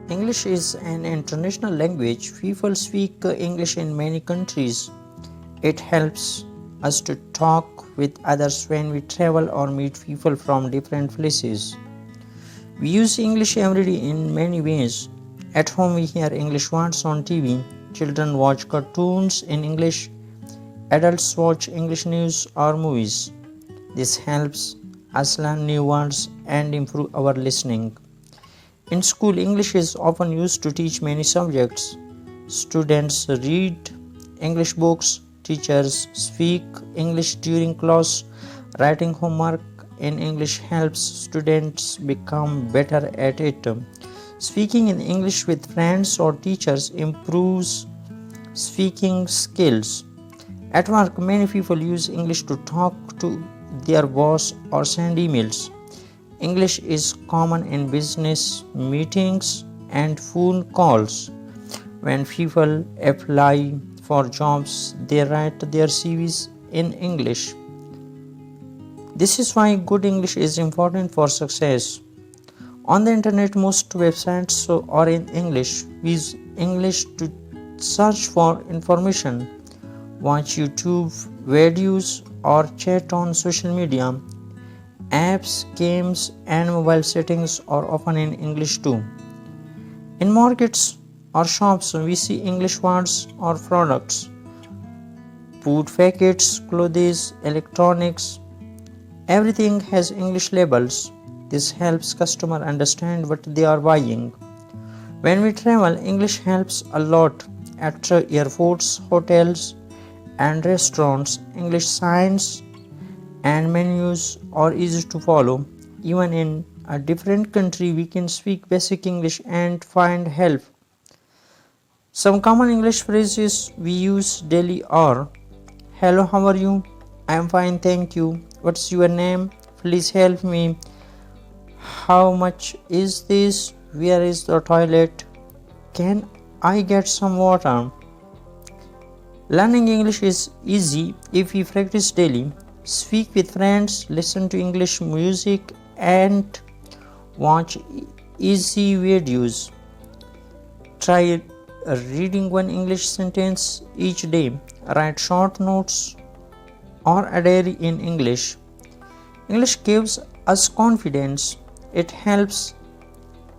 English is an international language. People speak English in many countries. It helps us to talk with others when we travel or meet people from different places. We use English every day in many ways. At home, we hear English words on TV. Children watch cartoons in English. Adults watch English news or movies. This helps us learn new words and improve our listening. In school, English is often used to teach many subjects. Students read English books, teachers speak English during class, writing homework in English helps students become better at it. Speaking in English with friends or teachers improves speaking skills. At work, many people use English to talk to their boss or send emails. English is common in business meetings and phone calls. When people apply for jobs, they write their CVs in English. This is why good English is important for success. On the internet, most websites are in English. We use English to search for information, watch YouTube videos, or chat on social media. Apps, games, and mobile settings are often in English too. In markets or shops, we see English words or products. Food packets, clothes, electronics, everything has English labels. This helps customers understand what they are buying. When we travel, English helps a lot. At airports, hotels, and restaurants, English signs and menus are easy to follow. Even in a different country, we can speak basic English and find help. Some common English phrases we use daily are: hello, how are you? I am fine, thank you. What's your name? Please help me. How much is this? Where is the toilet? Can I get some water? Learning English is easy if we practice daily. Speak with friends, listen to English music, and watch easy videos. Try reading one English sentence each day. Write short notes or a diary in English. English gives us confidence. It helps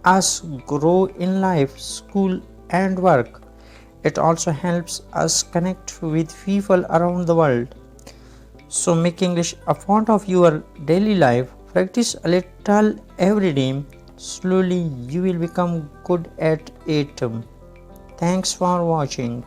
us grow in life, school, and work. It also helps us connect with people around the world. So make English a part of your daily life. Practice a little every day. Slowly you will become good at it. Thanks for watching.